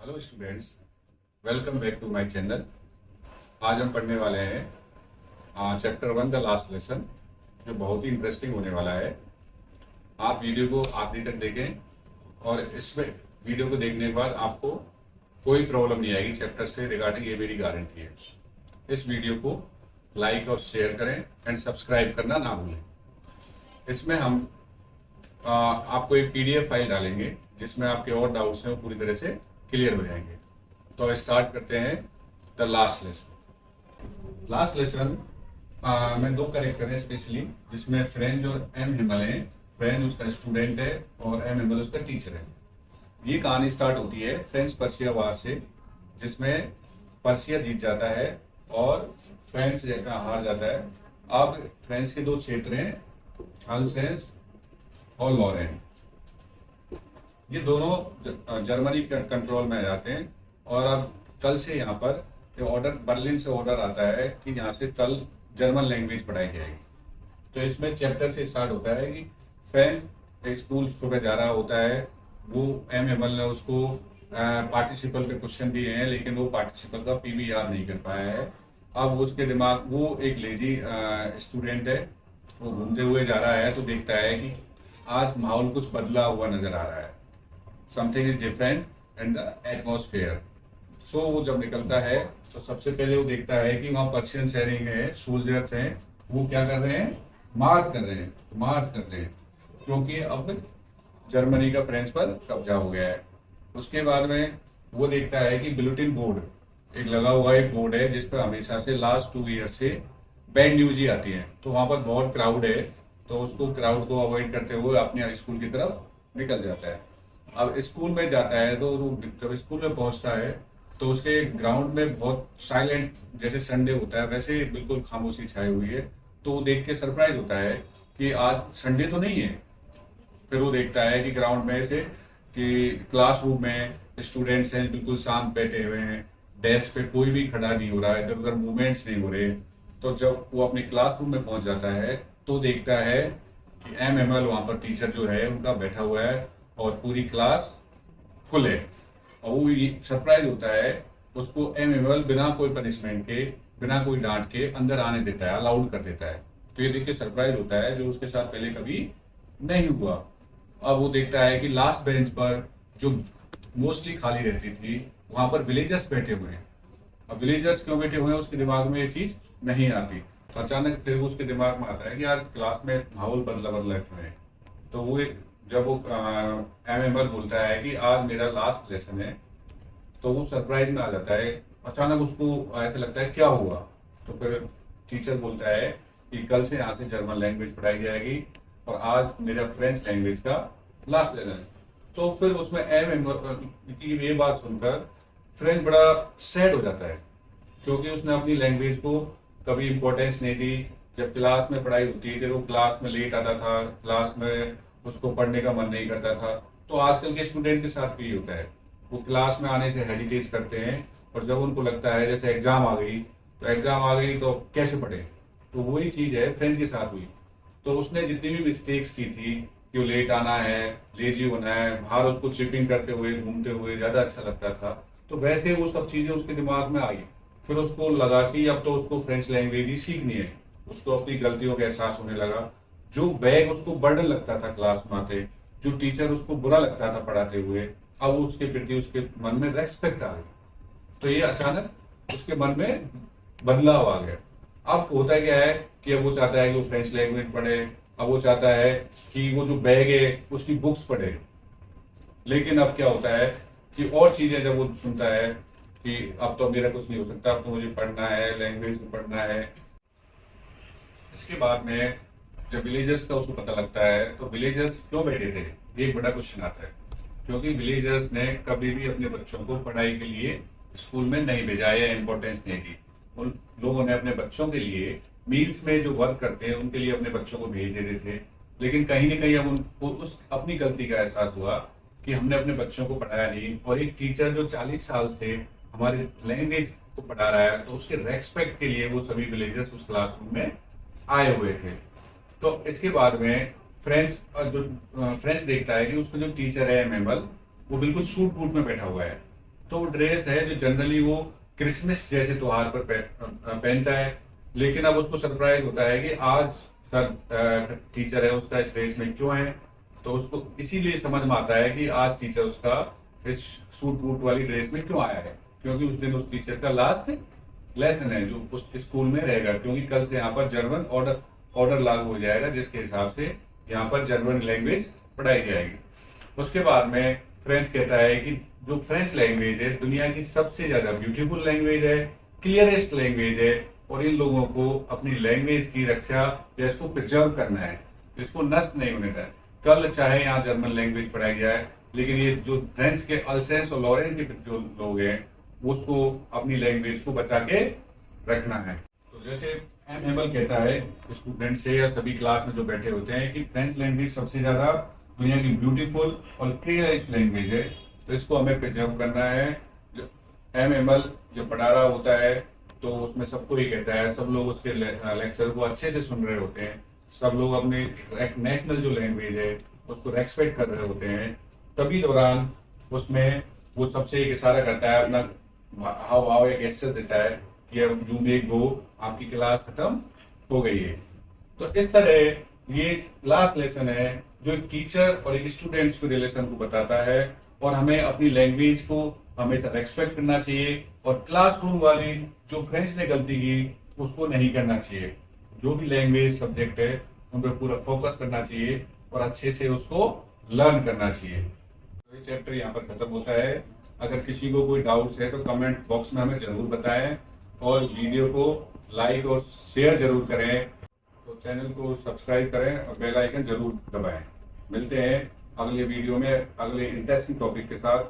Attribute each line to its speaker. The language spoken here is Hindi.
Speaker 1: Hello students, welcome back to my channel. आज हम पढ़ने वाले हैं चैप्टर 1 द लास्ट लेसन, जो बहुत ही इंटरेस्टिंग होने वाला है। आप वीडियो को आखिरी तक देखें और इसमें वीडियो को देखने के बाद आपको कोई प्रॉब्लम नहीं आएगी चैप्टर से रिगार्डिंग, ये मेरी गारंटी है। इस वीडियो को लाइक और शेयर करें एंड सब्सक्राइब करना ना भूलें। इसमें हम आपको एक पीडीएफ फाइल डालेंगे जिसमें आपके और डाउट्स हैं वो पूरी तरह से क्लियर हो जाएंगे। तो स्टार्ट करते हैं the last lesson. Last lesson में दो कैरेक्टर हैं स्पेशली, जिसमें फ्रेंच और एम हिमल है। फ्रेंच उसका स्टूडेंट है और एम हिमल उसका टीचर है। ये कहानी स्टार्ट होती है फ्रेंच पर्शिया वार से, जिसमें पर्शिया जीत जाता है और फ्रेंच हार जाता है। अब फ्रेंच के दो क्षेत्र हैं, अल्सेंस और लॉरेन। ये दोनों जर्मनी के कंट्रोल में आ जाते हैं और अब कल से यहाँ पर ऑर्डर, बर्लिन से ऑर्डर आता है कि यहाँ से कल जर्मन लैंग्वेज पढ़ाई जाएगी। तो इसमें चैप्टर से स्टार्ट होता है कि फ्रेंच एक स्कूल सुबह जा रहा होता है। वो एम एमएल ने उसको पार्टिसिपल के क्वेश्चन दिए हैं, लेकिन वो पार्टिसिपल का पीवी याद नहीं कर पाया है। अब उसके दिमाग, वो एक लेजी स्टूडेंट है, वो घूमते हुए जा रहा है तो देखता है कि आज माहौल कुछ बदला हुआ नजर आ रहा है। Something is different in the atmosphere. So वो जब निकलता है तो सबसे पहले वो देखता है कि वहाँ पर्शियन शेयरिंग है, सोल्जर्स हैं, वो क्या कर रहे हैं, मार्च कर रहे हैं, क्योंकि अब जर्मनी का फ्रेंच पर कब्जा हो गया है। उसके बाद में वो देखता है कि बुलेटिन बोर्ड एक लगा हुआ एक बोर्ड है जिस पर हमेशा से लास्ट 2 ईयर से बैड न्यूज ही आती है। तो वहां पर बहुत क्राउड है, तो उसको क्राउड को अवॉइड करते हुए अपने स्कूल की तरफ निकल जाता है। अब स्कूल में जाता है तो जब स्कूल में पहुंचता है तो उसके ग्राउंड में बहुत साइलेंट, जैसे संडे होता है वैसे बिल्कुल खामोशी छाई हुई है। तो वो देख के सरप्राइज होता है कि आज संडे तो नहीं है। फिर वो देखता है कि ग्राउंड में से कि क्लासरूम में स्टूडेंट्स हैं, बिल्कुल शांत बैठे हुए हैं, डेस्क पे कोई भी खड़ा नहीं हो रहा है, इधर उधर मूवमेंट्स नहीं हो रहे। तो जब वो अपने क्लासरूम में पहुंच जाता है तो देखता है कि एम एम एल वहां पर टीचर जो है उनका बैठा हुआ है और पूरी क्लास फुल है। और वो सरप्राइज होता है, उसको एम एम एल बिना कोई पनिशमेंट के, बिना कोई डांट के अंदर आने देता है, अलाउड कर देता है। तो ये देख के सरप्राइज होता है, जो उसके साथ पहले कभी नहीं हुआ। अब वो देखता है कि लास्ट बेंच पर जो मोस्टली खाली रहती थी वहां पर विलेजर्स बैठे हुए हैं। अब विलेजर्स क्यों बैठे हुए हैं उसके दिमाग में ये चीज नहीं आती। तो अचानक फिर उसके दिमाग में आता है कि आज क्लास में माहौल बदला क्यों है। तो वो जब वो एम एम एल बोलता है कि आज मेरा लास्ट लेसन है, तो वो सरप्राइज में आ जाता है। अचानक उसको ऐसा लगता है क्या हुआ। तो फिर टीचर बोलता है कि कल से यहाँ से जर्मन लैंग्वेज पढ़ाई जाएगी और आज मेरा फ्रेंच लैंग्वेज का लास्ट लेसन है। तो फिर उसमें एम एम की ये बात सुनकर फ्रेंच बड़ा सैड हो जाता है, क्योंकि उसने अपनी लैंग्वेज को कभी इम्पोर्टेंस नहीं दी। जब क्लास में पढ़ाई होती थी वो क्लास में लेट आता था, क्लास में उसको पढ़ने का मन नहीं करता था। तो आजकल के स्टूडेंट के साथ भी होता है, वो क्लास में आने से हेजिटेट करते हैं और जब उनको लगता है जैसे एग्जाम आ गई तो कैसे पढ़े। तो वही चीज है फ्रेंच के साथ हुई। तो उसने जितनी भी मिस्टेक्स की थी कि वो लेट आना है, लेजी होना है, बाहर उसको चिपिंग करते हुए घूमते हुए ज्यादा अच्छा लगता था, तो वैसे वो सब चीजें उसके दिमाग में आई। फिर उसको लगा कि अब तो उसको फ्रेंच लैंग्वेज ही सीखनी है। उसको अपनी गलतियों का एहसास होने लगा। जो बैग उसको बर्डन लगता था क्लास में आते, जो टीचर उसको बुरा लगता था पढ़ाते हुए, अब उसके प्रति उसके मन में रेस्पेक्ट आ गई। तो ये अचानक उसके मन में बदलाव आ गया। अब होता क्या है कि अब वो चाहता है कि वो फ्रेंच लैंग्वेज पढ़े, अब वो चाहता है कि वो जो बैग है उसकी बुक्स पढ़े। लेकिन अब क्या होता है कि और चीजें जब वो सुनता है कि अब तो मेरा कुछ नहीं हो सकता, अब तो मुझे पढ़ना है, लैंग्वेज को पढ़ना है। इसके बाद में जब विलेजर्स का उसको पता लगता है तो विलेजर्स क्यों बैठे थे, ये एक बड़ा क्वेश्चन आता है। क्योंकि विलेजर्स ने कभी भी अपने बच्चों को पढ़ाई के लिए स्कूल में नहीं भेजा या इम्पोर्टेंस नहीं दी। उन लोगों ने अपने बच्चों के लिए मील्स में जो वर्क करते हैं उनके लिए अपने बच्चों को भेज देते थे। लेकिन कहीं ना कहीं अब उनको उस अपनी गलती का एहसास हुआ कि हमने अपने बच्चों को पढ़ाया नहीं। और एक टीचर जो 40 साल से हमारे लैंग्वेज को पढ़ा रहा है, तो उसके रेस्पेक्ट के लिए वो सभी विलेजर्स उस क्लासरूम में आए हुए थे। तो इसके बाद में फ्रेंच देखता है कि उसका जो टीचर है एम एम एल, वो बिल्कुल सूट बूट में बैठा हुआ है। तो ड्रेस है जो जनरली वो क्रिसमस जैसे त्योहार पर पहनता है, लेकिन अब उसको सरप्राइज होता है कि आज सर टीचर है उसका इस ड्रेस में क्यों है। तो उसको इसीलिए समझ में आता है कि आज टीचर उसका इस सूट बूट वाली ड्रेस में क्यों आया है, क्योंकि उस दिन उस टीचर का लास्ट लेसन है जो उस स्कूल में रहेगा, क्योंकि कल से यहाँ पर जर्मन ऑर्डर लागू हो जाएगा, जिसके हिसाब से यहाँ पर जर्मन लैंग्वेज पढ़ाई जाएगी। उसके बाद में फ्रेंच कहता है कि जो फ्रेंच लैंग्वेज है दुनिया की सबसे ज्यादा ब्यूटीफुल लैंग्वेज है, क्लियरेस्ट लैंग्वेज है, और इन लोगों को अपनी लैंग्वेज की रक्षा या इसको प्रिजर्व करना है, इसको नष्ट नहीं होने देना। कल चाहे यहाँ जर्मन लैंग्वेज पढ़ाई जाए, लेकिन ये जो फ्रेंच के अल्सेंस और लॉरेन के जो लोग हैं उसको अपनी लैंग्वेज को बचा के रखना है। तो जैसे एम हेमल कहता है स्टूडेंट से या सभी क्लास में जो बैठे होते हैं कि फ्रेंच लैंग्वेज सबसे ज्यादा दुनिया की ब्यूटीफुल और क्लियरेस्ट लैंग्वेज है, तो इसको हमें प्रिजर्व करना है। एम हेमल जब पढ़ा रहा होता है तो उसमें सबको ही कहता है, सब लोग उसके लेक्चर को अच्छे से सुन रहे होते हैं, सब लोग अपने नेशनल जो लैंग्वेज है उसको रेस्पेक्ट कर रहे होते हैं। तभी दौरान उसमें वो सबसे एक इशारा करता है, अपना हाव हाव एक गेस्चर देता है कि अब यू मे गो, आपकी क्लास खत्म हो गई है। तो इस तरह ये लास्ट लेसन है जो एक टीचर और एक स्टूडेंट्स के रिलेशन को बताता है, और हमें अपनी लैंग्वेज को हमेशा रेस्पेक्ट करना चाहिए, और क्लासरूम वाली जो फ्रेंड्स ने गलती की उसको नहीं करना चाहिए। जो भी लैंग्वेज सब्जेक्ट है उन पर पूरा फोकस करना चाहिए और अच्छे से उसको लर्न करना चाहिए। तो ये चैप्टर यहाँ पर खत्म होता है। अगर किसी को कोई डाउट्स है तो कमेंट बॉक्स में हमें जरूर बताएं, और वीडियो को लाइक और शेयर जरूर करें। तो चैनल को सब्सक्राइब करें और बेल आइकन जरूर दबाएं। मिलते हैं अगले वीडियो में अगले इंटरेस्टिंग टॉपिक के साथ।